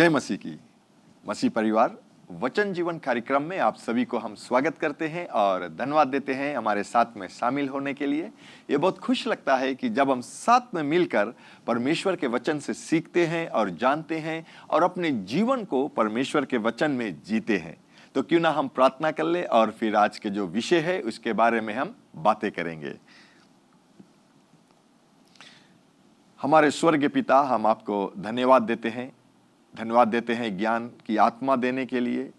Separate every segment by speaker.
Speaker 1: जय मसीह की। मसीह परिवार वचन जीवन कार्यक्रम में आप सभी को हम स्वागत करते हैं और धन्यवाद देते हैं हमारे साथ में शामिल होने के लिए। ये बहुत खुश लगता है कि जब हम साथ में मिलकर परमेश्वर के वचन से सीखते हैं और जानते हैं और अपने जीवन को परमेश्वर के वचन में जीते हैं। तो क्यों ना हम प्रार्थना कर ले और फिर आज के जो विषय है उसके बारे में हम बातें करेंगे। हमारे स्वर्गीय पिता, हम आपको धन्यवाद देते हैं ज्ञान की आत्मा देने के लिए,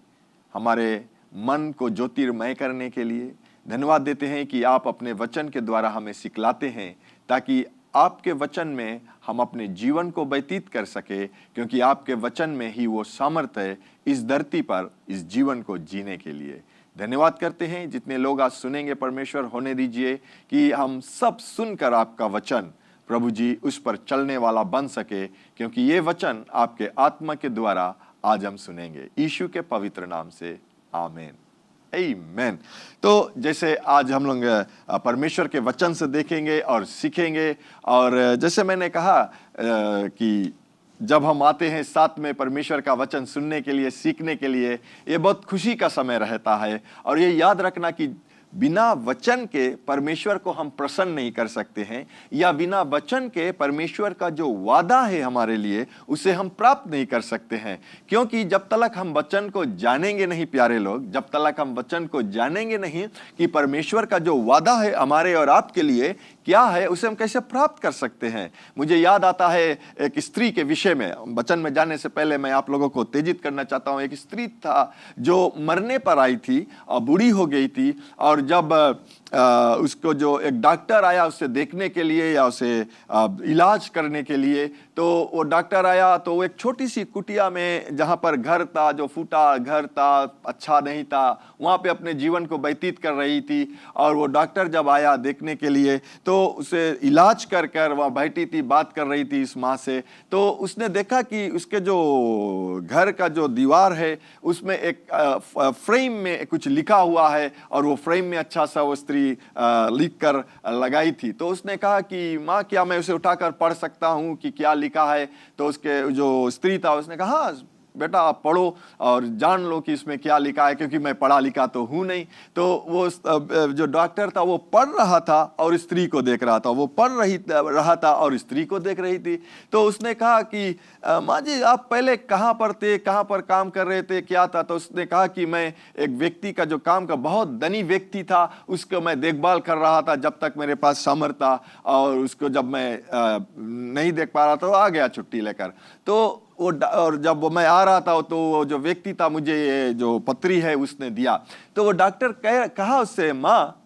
Speaker 1: हमारे मन को ज्योतिर्मय करने के लिए। धन्यवाद देते हैं कि आप अपने वचन के द्वारा हमें सिखलाते हैं ताकि आपके वचन में हम अपने जीवन को व्यतीत कर सके, क्योंकि आपके वचन में ही वो सामर्थ्य है इस धरती पर इस जीवन को जीने के लिए। धन्यवाद करते हैं जितने लोग आज सुनेंगे, परमेश्वर होने दीजिए कि हम सब सुनकर आपका वचन प्रभु जी उस पर चलने वाला बन सके, क्योंकि ये वचन आपके आत्मा के द्वारा आज हम सुनेंगे। यीशु के पवित्र नाम से आमीन, आमीन। तो जैसे आज हम लोग परमेश्वर के वचन से देखेंगे और सीखेंगे, और जैसे मैंने कहा कि जब हम आते हैं साथ में परमेश्वर का वचन सुनने के लिए, सीखने के लिए, ये बहुत खुशी का समय रहता है। और ये याद रखना कि बिना वचन के परमेश्वर को हम प्रसन्न नहीं कर सकते हैं, या बिना वचन के परमेश्वर का जो वादा है हमारे लिए उसे हम प्राप्त नहीं कर सकते हैं। क्योंकि जब तक हम वचन को जानेंगे नहीं, प्यारे लोग, जब तक हम वचन को जानेंगे नहीं कि परमेश्वर का जो वादा है हमारे और आपके लिए क्या है, उसे हम कैसे प्राप्त कर सकते हैं। मुझे याद आता है एक स्त्री के विषय में। वचन में जाने से पहले मैं आप लोगों को उत्तेजित करना चाहता हूं। एक स्त्री था जो मरने पर आई थी और बूढ़ी हो गई थी, और जब उसको जो एक डॉक्टर आया उसे देखने के लिए या उसे इलाज करने के लिए, तो वो डॉक्टर आया तो वो एक छोटी सी कुटिया में, जहाँ पर घर था, जो फूटा घर था, अच्छा नहीं था, वहाँ पे अपने जीवन को व्यतीत कर रही थी। और वो डॉक्टर जब आया देखने के लिए तो उसे इलाज कर कर वहाँ बैठी थी, बात कर रही थी इस माँ से। तो उसने देखा कि उसके जो घर का जो दीवार है उसमें एक फ्रेम में कुछ लिखा हुआ है, और वो फ्रेम में अच्छा सा वो स्त्री लिख कर लगाई थी। तो उसने कहा कि माँ, क्या मैं उसे उठाकर पढ़ सकता हूँ कि क्या लिखा है? तो उसके जो स्त्री था उसने कहा, हाँ बेटा आप पढ़ो और जान लो कि इसमें क्या लिखा है, क्योंकि मैं पढ़ा लिखा तो हूँ नहीं। तो वो जो डॉक्टर था वो पढ़ रहा था और स्त्री को देख रहा था, वो पढ़ रहा था और स्त्री को देख रही थी। तो उसने कहा कि माँ जी आप पहले कहाँ पर थे, कहाँ पर काम कर रहे थे, क्या था? तो उसने कहा कि मैं एक व्यक्ति का जो काम का बहुत धनी व्यक्ति था, उसको मैं देखभाल कर रहा था जब तक मेरे पास सामर्थ्य था, और उसको जब मैं नहीं देख पा रहा था तो आ गया छुट्टी लेकर। तो और जब वो मैं आ रहा था तो वो जो व्यक्ति था मुझे ये जो पत्री है उसने दिया। तो वो डॉक्टर कहा उससे, माँ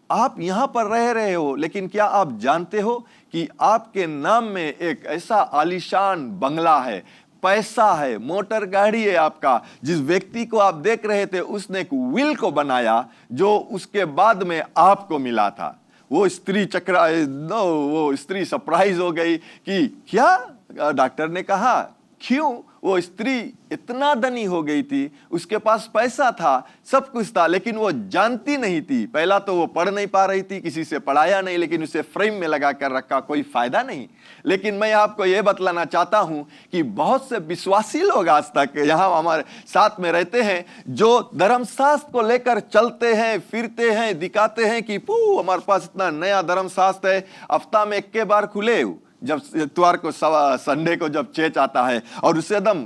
Speaker 1: आप यहाँ पर रह रहे हो, लेकिन क्या आप जानते हो कि आपके नाम में एक ऐसा आलीशान बंगला है, पैसा है, मोटर गाड़ी है आपका। जिस व्यक्ति को आप देख रहे थे उसने एक विल को बनाया जो उसके बाद में आपको मिला था। वो स्त्री वो स्त्री सरप्राइज हो गई कि क्या? डॉक्टर ने कहा क्यों? वो स्त्री इतना धनी हो गई थी, उसके पास पैसा था, सब कुछ था, लेकिन वो जानती नहीं थी। पहला तो वो पढ़ नहीं पा रही थी, किसी से पढ़ाया नहीं, लेकिन उसे फ्रेम में लगा कर रखा, कोई फायदा नहीं। लेकिन मैं आपको ये बतलाना चाहता हूं कि बहुत से विश्वासी लोग आज तक यहाँ हमारे साथ में रहते हैं जो धर्मशास्त्र को लेकर चलते हैं, फिरते हैं, दिखाते हैं कि हमारे पास इतना नया धर्मशास्त्र है, हफ्ता में एक के बार खुले, जब इतवार को संडे को जब चर्च आता है, और उसे एकदम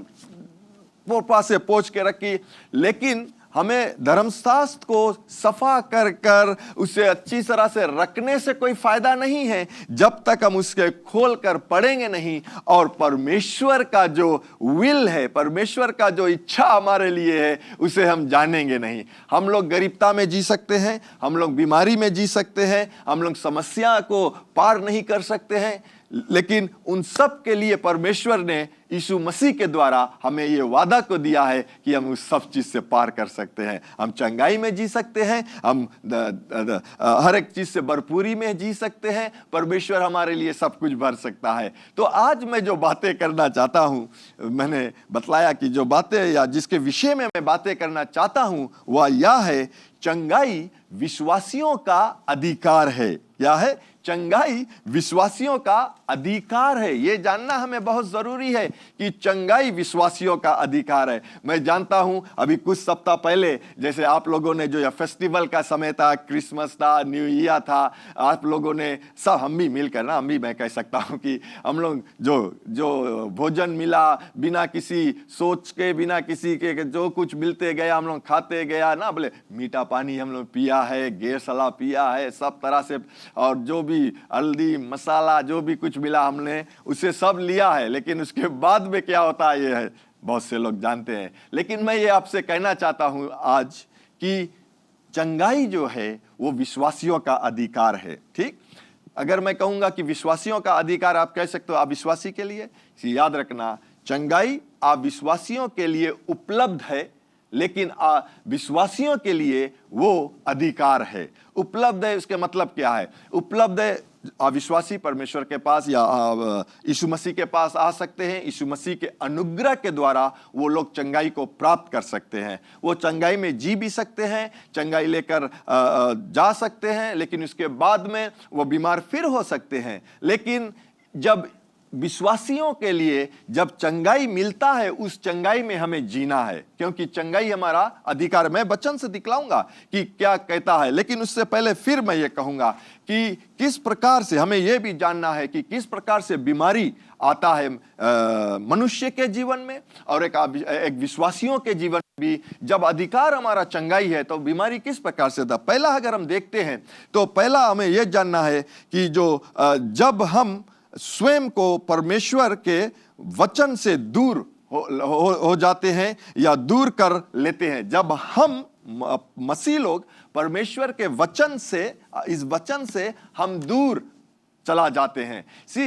Speaker 1: वो पास से पोंछ के रखी। लेकिन हमें धर्मशास्त्र को सफा कर कर उसे अच्छी तरह से रखने से कोई फायदा नहीं है जब तक हम उसके खोल कर पढ़ेंगे नहीं, और परमेश्वर का जो विल है, परमेश्वर का जो इच्छा हमारे लिए है, उसे हम जानेंगे नहीं। हम लोग गरीबता में जी सकते हैं, हम लोग बीमारी में जी सकते हैं, हम लोग समस्या को पार नहीं कर सकते हैं, लेकिन उन सब के लिए परमेश्वर ने यीशु मसीह के द्वारा हमें ये वादा को दिया है कि हम उस सब चीज से पार कर सकते हैं। हम चंगाई में जी सकते हैं, हम हर एक चीज से भरपूरी में जी सकते हैं। परमेश्वर हमारे लिए सब कुछ भर सकता है। तो आज मैं जो बातें करना चाहता हूं, मैंने बतलाया कि जो बातें या जिसके विषय में मैं बातें करना चाहता हूं वह यह है, चंगाई विश्वासियों का अधिकार है। क्या है? चंगाई विश्वासियों का अधिकार है। ये जानना हमें बहुत जरूरी है कि चंगाई विश्वासियों का अधिकार है। मैं जानता हूं अभी कुछ सप्ताह पहले जैसे आप लोगों ने जो यह फेस्टिवल का समय था, क्रिसमस था, न्यू ईयर था, आप लोगों ने सब, हम भी मिलकर ना, मैं कह सकता हूं कि हम लोग जो भोजन मिला बिना किसी सोच के, बिना किसी के, जो कुछ मिलते गया हम लोग खाते गया ना, बोले मीठा पानी हम लोग पिया है, गेर सला पिया है, सब तरह से, और जो भी हल्दी मसाला जो भी कुछ मिला हमने उसे सब लिया है। लेकिन उसके बाद में क्या होता है ये है बहुत से लोग जानते हैं। लेकिन मैं ये आपसे कहना चाहता हूं आज कि चंगाई जो है वो विश्वासियों का अधिकार है। ठीक, अगर मैं कहूंगा कि विश्वासियों का अधिकार, आप कह सकते हो अविश्वासी के लिए, याद रखना चंगाई अविश्वासियों के लिए उपलब्ध है, लेकिन विश्वासियों के लिए वो अधिकार है। उपलब्ध है उसके मतलब क्या है? उपलब्ध है, अविश्वासी परमेश्वर के पास या यीशु मसीह के पास आ सकते हैं। यीशु मसीह के अनुग्रह के द्वारा वो लोग चंगाई को प्राप्त कर सकते हैं। वो चंगाई में जी भी सकते हैं, चंगाई लेकर जा सकते हैं, लेकिन उसके बाद में वो बीमार फिर हो सकते हैं। लेकिन जब विश्वासियों के लिए जब चंगाई मिलता है, उस चंगाई में हमें जीना है, क्योंकि चंगाई हमारा अधिकार। मैं वचन से दिखलाऊंगा कि क्या कहता है, लेकिन उससे पहले फिर मैं ये कहूंगा कि किस प्रकार से हमें यह भी जानना है कि किस प्रकार से बीमारी आता है मनुष्य के जीवन में और एक विश्वासियों के जीवन में भी। जब अधिकार हमारा चंगाई है तो बीमारी किस प्रकार से था। पहला अगर हम देखते हैं तो पहला हमें यह जानना है कि जब हम स्वयं को परमेश्वर के वचन से दूर हो जाते हैं या दूर कर लेते हैं, जब हम मसीह लोग परमेश्वर के वचन से, इस वचन से हम दूर चला जाते हैं।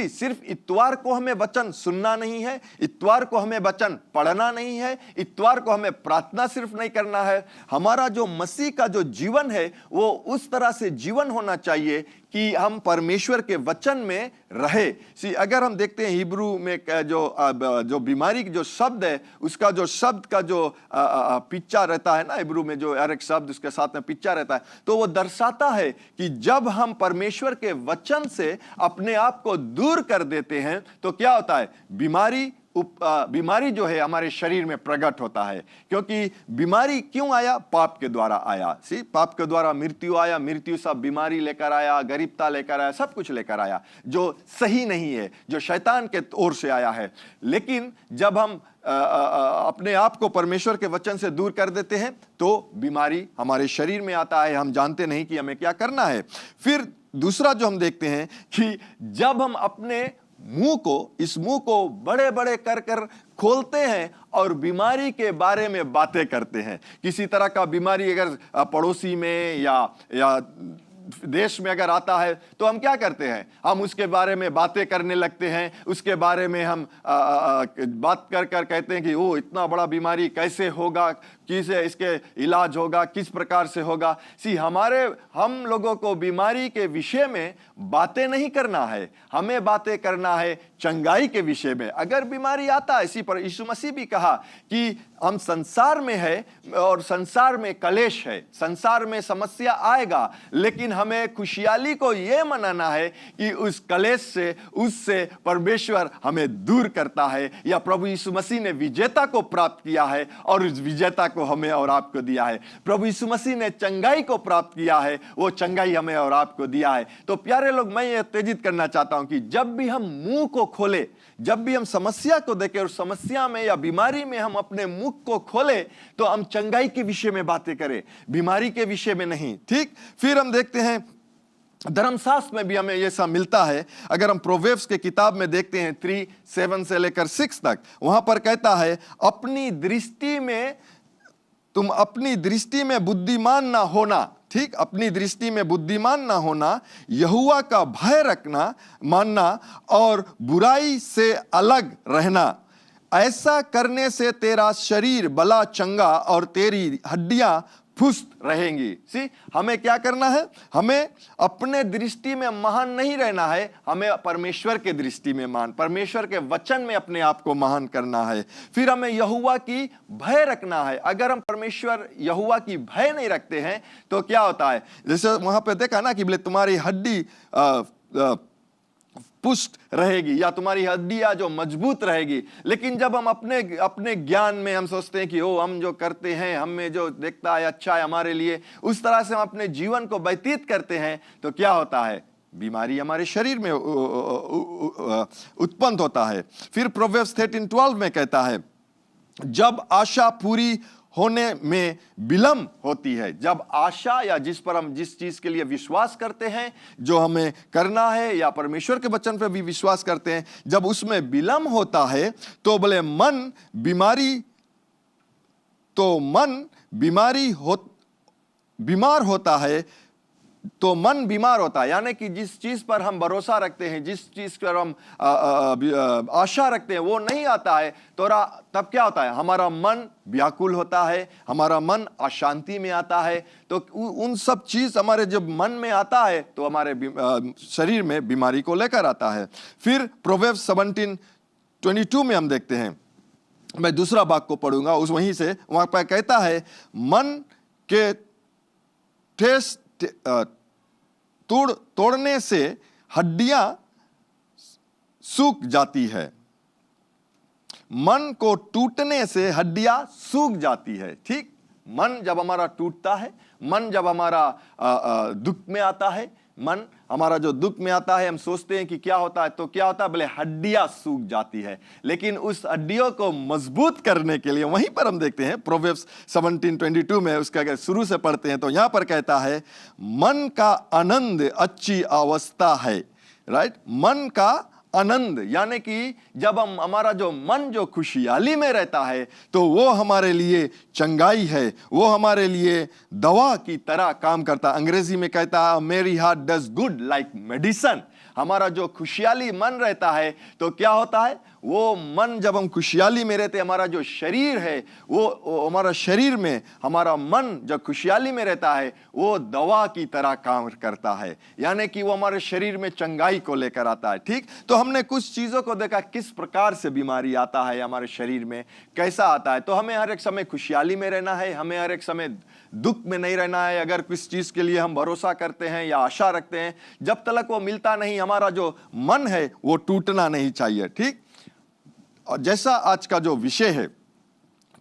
Speaker 1: सिर्फ इतवार को हमें वचन सुनना नहीं है, इतवार को हमें वचन पढ़ना नहीं है, इतवार को हमें प्रार्थना सिर्फ नहीं करना है। हमारा जो मसीह का जो जीवन है वो उस तरह से जीवन होना चाहिए कि हम परमेश्वर के वचन में रहे। अगर हम देखते हैं हिब्रू में जो बीमारी की जो शब्द है, उसका जो शब्द का जो पिच्चा रहता है ना, हिब्रू में जो हर एक शब्द उसके साथ में पिच्चा रहता है, तो वो दर्शाता है कि जब हम परमेश्वर के वचन से अपने आप को दूर कर देते हैं तो क्या होता है, बीमारी जो है हमारे शरीर में प्रकट होता है। क्योंकि बीमारी क्यों आया? पाप के द्वारा आया। पाप के द्वारा मृत्यु आया, मृत्यु सब बीमारी लेकर आया, गरीबता लेकर आया, सब कुछ लेकर आया जो सही नहीं है, जो शैतान के ओर से आया है। लेकिन जब हम अपने आप को परमेश्वर के वचन से दूर कर देते हैं तो बीमारी हमारे शरीर में आता है, हम जानते नहीं कि हमें क्या करना है। फिर दूसरा जो हम देखते हैं कि जब हम अपने इस मुंह को बड़े बड़े कर कर खोलते हैं और बीमारी के बारे में बातें करते हैं। किसी तरह का बीमारी अगर पड़ोसी में या देश में अगर आता है तो हम क्या करते हैं, हम उसके बारे में बातें करने लगते हैं। उसके बारे में हम बात कर कहते हैं कि वो इतना बड़ा बीमारी कैसे होगा, किसे इसके इलाज होगा, किस प्रकार से होगा। हम लोगों को बीमारी के विषय में बातें नहीं करना है, हमें बातें करना है चंगाई के विषय में। अगर बीमारी आता है, इसी पर यीशु मसीह भी कहा कि हम संसार में है और संसार में कलेश है, संसार में समस्या आएगा, लेकिन हमें खुशहाली को यह मनाना है कि उस कलेश से, उससे परमेश्वर हमें दूर करता है, या प्रभु यीशु मसीह ने विजेता को प्राप्त किया है और उस विजेता को हमें और आपको दिया है। प्रभु यीशु मसीह ने चंगाई को प्राप्त किया है, वो चंगाई हमें और आपको दिया है। तो प्यारे लोग, मैं ये उत्तेजित करना चाहता हूं कि जब भी हम मुंह को खोले, जब भी हम समस्या को देखें और समस्या में या बीमारी में हम अपने मुख को खोले, तो हम चंगाई के विषय में बातें करें, बीमारी के विषय में नहीं। ठीक, फिर हम देखते हैं धर्मशास्त्र में भी हमें यह सब मिलता है। अगर हम प्रोवेब्स के किताब में देखते हैं 3:7 से लेकर 6 तक, वहां पर कहता है, तुम अपनी दृष्टि में बुद्धिमान ना होना। ठीक, अपनी दृष्टि में बुद्धिमान ना होना, यहोवा का भय रखना, मानना और बुराई से अलग रहना। ऐसा करने से तेरा शरीर भला चंगा और तेरी हड्डियां पुष्ट रहेंगी। हमें क्या करना है? हमें अपने दृष्टि में महान नहीं रहना है, हमें परमेश्वर के दृष्टि में महान, परमेश्वर के वचन में अपने आप को महान करना है। फिर हमें यहोवा की भय रखना है। अगर हम परमेश्वर यहोवा की भय नहीं रखते हैं तो क्या होता है, जैसे वहां पे देखा ना कि बोले तुम्हारी हड्डी पुष्ट रहेगी या तुम्हारी हड्डियां जो मजबूत रहेगी। लेकिन जब हम अपने ज्ञान में हम सोचते हैं कि ओ हम जो करते हैं, हमें जो देखता है अच्छा है हमारे लिए, उस तरह से हम अपने जीवन को व्यतीत करते हैं, तो क्या होता है? बीमारी हमारे शरीर में उत्पन्न होता है। फिर प्रोवर्ब्स 13:12 में कहता है, जब आशा पूरी होने में विलंब होती है, जब आशा या जिस चीज के लिए विश्वास करते हैं, जो हमें करना है या परमेश्वर के वचन पर भी विश्वास करते हैं, जब उसमें विलंब होता है तो बोले मन बीमार होता है, तो मन बीमार होता है। यानी कि जिस चीज पर हम भरोसा रखते हैं, जिस चीज पर हम आशा रखते हैं, वो नहीं आता है तो तब क्या होता है? हमारा मन व्याकुल होता है, हमारा मन अशांति में आता है। तो उन सब चीज हमारे जब मन में आता है तो हमारे शरीर में बीमारी को लेकर आता है। फिर प्रोवर्ब्स 17:22 में हम देखते हैं, मैं दूसरा भाग को पढ़ूंगा उस वहीं से, वहां पर कहता है, मन के ठेस तोड़ने से हड्डियां सूख जाती है। मन को टूटने से हड्डियां सूख जाती है। ठीक, मन जब हमारा टूटता है, मन जब हमारा दुख में आता है, मन हमारा जो दुख में आता है, हम सोचते हैं कि क्या होता है, तो क्या होता है? बोले हड्डियां सूख जाती है। लेकिन उस हड्डियों को मजबूत करने के लिए वहीं पर हम देखते हैं प्रोवर्ब्स 17:22 में, उसका अगर शुरू से पढ़ते हैं तो यहां पर कहता है, मन का आनंद अच्छी अवस्था है। राइट, मन का आनंद, यानी कि जब हमारा जो मन जो खुशहाली में रहता है तो वो हमारे लिए चंगाई है, वो हमारे लिए दवा की तरह काम करता है। अंग्रेजी में कहता है, मेरी heart does good like medicine. हमारा जो खुशहाली मन रहता है तो क्या होता है? वो मन जब हम खुशहाली में रहते, हमारा जो शरीर है वो हमारा शरीर में हमारा मन जब खुशहाली में रहता है वो दवा की तरह काम करता है, यानी कि वो हमारे शरीर में चंगाई को लेकर आता है। ठीक, तो हमने कुछ चीजों को देखा किस प्रकार से बीमारी आता है हमारे शरीर में, कैसा आता है। तो हमें हर एक समय खुशहाली में रहना है, हमें हर एक समय दुख में नहीं रहना है। अगर किस चीज के लिए हम भरोसा करते हैं या आशा रखते हैं, जब तक वो मिलता नहीं, हमारा जो मन है वो टूटना नहीं चाहिए। ठीक, और जैसा आज का जो विषय है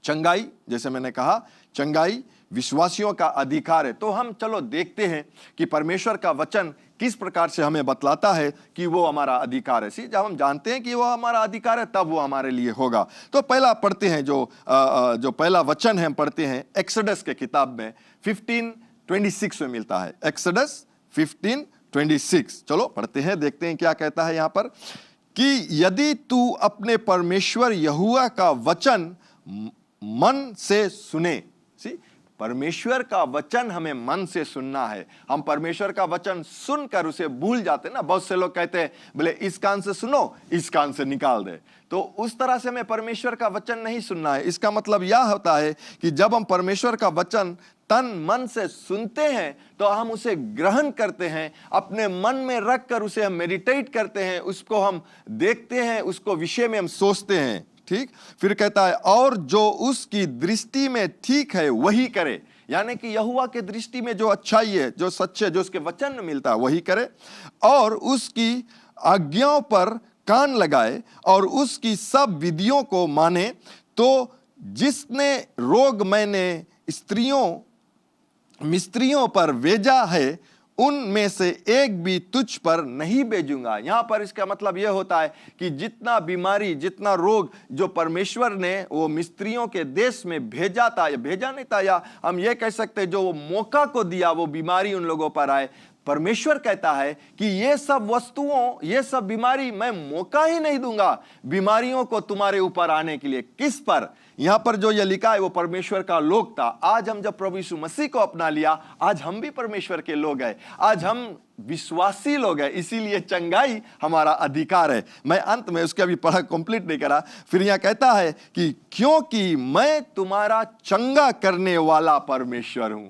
Speaker 1: चंगाई, जैसे मैंने कहा चंगाई विश्वासियों का अधिकार है, तो हम चलो देखते हैं कि परमेश्वर का वचन किस प्रकार से हमें बतलाता है कि वो हमारा अधिकार है। जब हम जानते हैं कि वो हमारा अधिकार है तब वो हमारे लिए होगा। तो पहला पढ़ते हैं, जो पहला वचन है हम पढ़ते हैं एक्सोडस के किताब में 15:26 में मिलता है। एक्सोडस 15:26, चलो पढ़ते हैं, देखते हैं क्या कहता है यहाँ पर, कि यदि तू अपने परमेश्वर यहोवा का वचन मन से सुने। परमेश्वर का वचन हमें मन से सुनना है। हम परमेश्वर का वचन सुनकर उसे भूल जाते हैं ना। बहुत से लोग कहते हैं बोले इस कान से सुनो, इस कान से निकाल दे। तो उस तरह से हमें परमेश्वर का वचन नहीं सुनना है। इसका मतलब यह होता है कि जब हम परमेश्वर का वचन तन मन से सुनते हैं तो हम उसे ग्रहण करते हैं, अपने मन में रख कर उसे हम मेडिटेट करते हैं, उसको हम देखते हैं, उसको विषय में हम सोचते हैं। ठीक, फिर कहता है और जो उसकी दृष्टि में ठीक है वही करे, यानी कि यहोवा के दृष्टि में जो अच्छाई है, जो सच है, जो उसके वचन में मिलता है वही करे, और उसकी आज्ञाओं पर कान लगाए और उसकी सब विधियों को माने। तो जिसने रोग मैंने मिस्त्रियों पर भेजा है उनमें से एक भी तुझ पर नहीं भेजूंगा। यहां पर इसका मतलब यह होता है कि जितना बीमारी, जितना रोग जो परमेश्वर ने वो मिस्त्रियों के देश में भेजा था, या भेजा नहीं था, या हम ये कह सकते हैं जो वो मौका को दिया वो बीमारी उन लोगों पर आए, परमेश्वर कहता है कि ये सब वस्तुओं, ये सब बीमारी मैं मौका ही नहीं दूंगा बीमारियों को तुम्हारे ऊपर आने के लिए। किस पर? यहां पर जो ये लिखा है वो परमेश्वर का लोग था। आज हम जब प्रभु यीशु मसीह को अपना लिया, आज हम भी परमेश्वर के लोग हैं, आज हम विश्वासी लोग हैं, इसीलिए चंगाई हमारा अधिकार है। मैं अंत में उसके अभी पढ़ा कंप्लीट नहीं करा। फिर यहां कहता है कि क्योंकि मैं तुम्हारा चंगा करने वाला परमेश्वर हूं।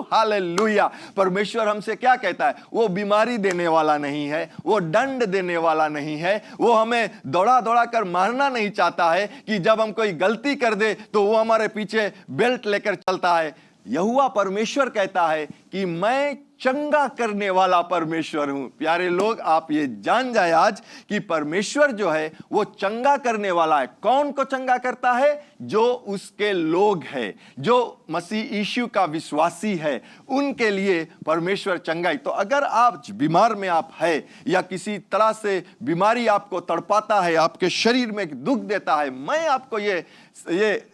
Speaker 1: हालेलुया। परमेश्वर हमसे क्या कहता है? वो बीमारी देने वाला नहीं है, वो दंड देने वाला नहीं है, वो हमें दौड़ा दौड़ा कर मारना नहीं चाहता है कि जब हम कोई गलती कर दे तो वो हमारे पीछे बेल्ट लेकर चलता है। यहोवा परमेश्वर कहता है कि मैं चंगा करने वाला परमेश्वर हूं। प्यारे लोग, आप ये जान जाए आज कि परमेश्वर जो है वो चंगा करने वाला है। कौन को चंगा करता है? जो उसके लोग हैं, जो मसीह यीशु का विश्वासी है, उनके लिए परमेश्वर चंगाई। तो अगर आप बीमार में आप है या किसी तरह से बीमारी आपको तड़पाता है, आपके शरीर में दुख देता है, मैं आपको ये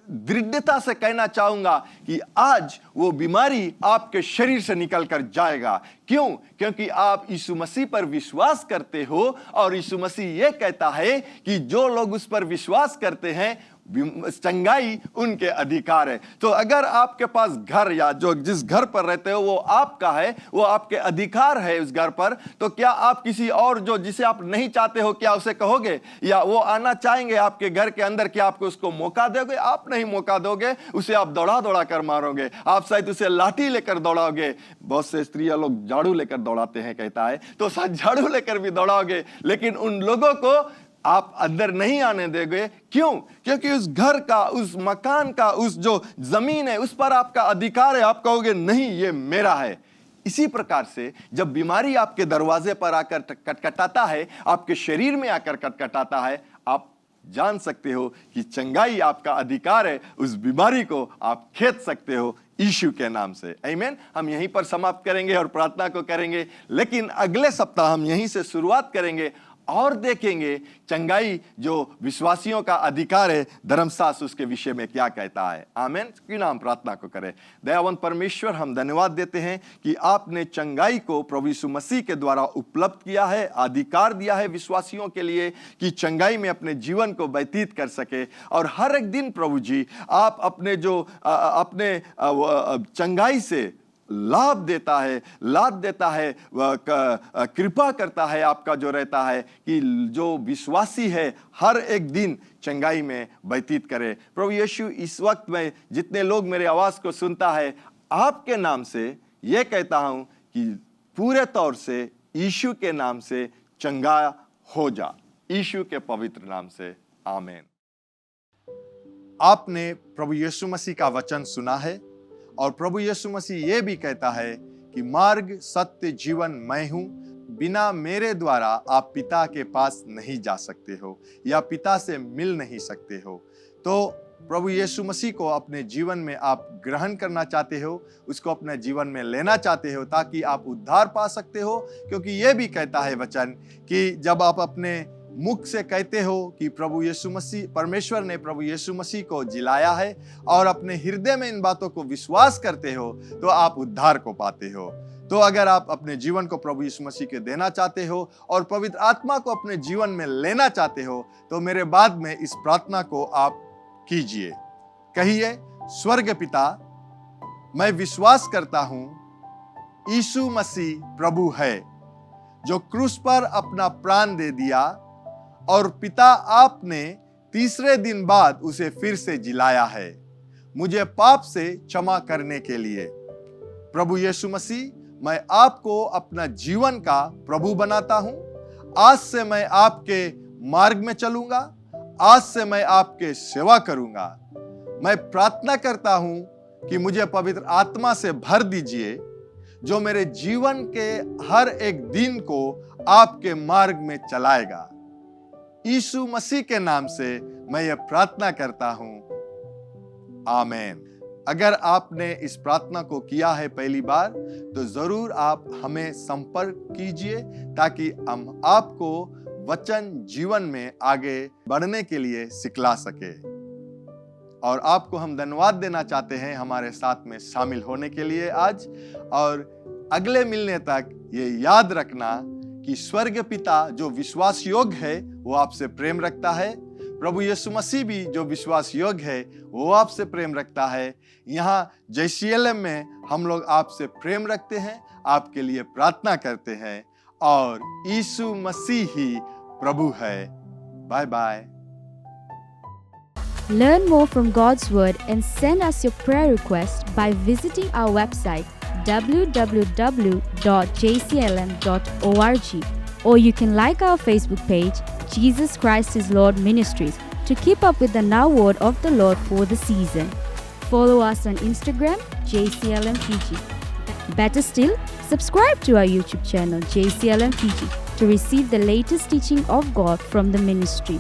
Speaker 1: दृढ़ता से कहना चाहूंगा कि आज वो बीमारी आपके शरीर से निकलकर जाएगा। क्यों? क्योंकि आप यीशु मसीह पर विश्वास करते हो और यीशु मसीह ये कहता है कि जो लोग उस पर विश्वास करते हैं चंगाई उनके अधिकार है। तो अगर आपके पास घर या जो जिस घर पर रहते हो वो आपका है, वो आपके अधिकार है उस घर पर, तो क्या आप किसी और जो जिसे आप नहीं चाहते हो क्या उसे कहोगे? या वो आना चाहेंगे आपके घर के अंदर, क्या आपको उसको मौका दोगे? आप नहीं मौका दोगे, उसे आप दौड़ा दौड़ा कर मारोगे, आप शायद उसे लाठी लेकर दौड़ाओगे। बहुत से स्त्रियां लोग झाड़ू लेकर दौड़ाते हैं कहता है, तो शायद झाड़ू लेकर भी दौड़ाओगे, लेकिन उन लोगों को आप अंदर नहीं आने देंगे। क्यों? क्योंकि उस घर का, उस मकान का, उस जो जमीन है उस पर आपका अधिकार है। आप कहोगे नहीं, ये मेरा है। इसी प्रकार से जब बीमारी आपके दरवाजे पर आकर खटखटाता है, आपके शरीर में आकर खटखटाता है, आप जान सकते हो कि चंगाई आपका अधिकार है। उस बीमारी को आप खेद सकते हो यीशु के नाम से। आमीन। हम यहीं पर समाप्त करेंगे और प्रार्थना को करेंगे, लेकिन अगले सप्ताह हम यहीं से शुरुआत करेंगे और देखेंगे चंगाई जो विश्वासियों का अधिकार है, धर्मशास्त्र उसके विषय में क्या कहता है। आमीन। क्यों ना हम प्रार्थना को करें। दयावंत परमेश्वर, हम धन्यवाद देते हैं कि आपने चंगाई को प्रभु यीशु मसीह के द्वारा उपलब्ध किया है, अधिकार दिया है विश्वासियों के लिए कि चंगाई में अपने जीवन को व्यतीत कर सके। और हर एक दिन प्रभु जी आप अपने जो अपने चंगाई से लाभ देता है, कृपा करता है आपका जो रहता है कि जो विश्वासी है हर एक दिन चंगाई में व्यतीत करे। प्रभु यीशु, इस वक्त में जितने लोग मेरे आवाज को सुनता है, आपके नाम से ये कहता हूं कि पूरे तौर से यीशु के नाम से चंगा हो जा, यीशु के पवित्र नाम से। आमीन। आपने प्रभु यीशु मसीह का वचन सुना है और प्रभु यीशु मसीह ये भी कहता है कि मार्ग, सत्य, जीवन मैं हूं, बिना मेरे द्वारा आप पिता के पास नहीं जा सकते हो या पिता से मिल नहीं सकते हो। तो प्रभु यीशु मसीह को अपने जीवन में आप ग्रहण करना चाहते हो, उसको अपने जीवन में लेना चाहते हो ताकि आप उद्धार पा सकते हो। क्योंकि ये भी कहता है वचन कि जब आप अपने मुख से कहते हो कि प्रभु यीशु मसीह, परमेश्वर ने प्रभु यीशु मसीह को जिलाया है और अपने हृदय में इन बातों को विश्वास करते हो तो आप उद्धार को पाते हो। तो अगर आप अपने जीवन को प्रभु यीशु मसीह के देना चाहते हो और पवित्र आत्मा को अपने जीवन में लेना चाहते हो तो मेरे बाद में इस प्रार्थना को आप कीजिए। कहिए, स्वर्ग पिता, मैं विश्वास करता हूं यीशु मसीह प्रभु है जो क्रूस पर अपना प्राण दे दिया और पिता आपने तीसरे दिन बाद उसे फिर से जिलाया है मुझे पाप से क्षमा करने के लिए। प्रभु यीशु मसीह, मैं आपको अपना जीवन का प्रभु बनाता हूं। आज से मैं आपके मार्ग में चलूंगा, आज से मैं आपके सेवा करूंगा। मैं प्रार्थना करता हूं कि मुझे पवित्र आत्मा से भर दीजिए जो मेरे जीवन के हर एक दिन को आपके मार्ग में चलाएगा। यीशु मसीह के नाम से मैं ये प्रार्थना करता हूं, आमीन। अगर आपने इस प्रार्थना को किया है पहली बार तो जरूर आप हमें संपर्क कीजिए ताकि हम आपको वचन जीवन में आगे बढ़ने के लिए सिखला सके। और आपको हम धन्यवाद देना चाहते हैं हमारे साथ में शामिल होने के लिए आज। और अगले मिलने तक ये याद रखना कि स्वर्ग पिता जो विश्वास योग्य है वो आपसे प्रेम रखता है। प्रभु यीशु मसीह भी जो विश्वास योग्य है वो आपसे प्रेम रखता है। यहाँ JCLM में हम लोग आपसे प्रेम रखते हैं, आपके लिए प्रार्थना करते हैं और यीशु मसीह ही प्रभु है। Bye bye.
Speaker 2: Learn more from God's Word and send us your prayer requests by visiting our website www.jclm.org, or you can like our Facebook page, Jesus Christ is Lord Ministries, to keep up with the now word of the Lord for the season. Follow us on Instagram, JCLMPG. Better still, subscribe to our YouTube channel JCLM Fiji to receive the latest teaching of God from the ministry.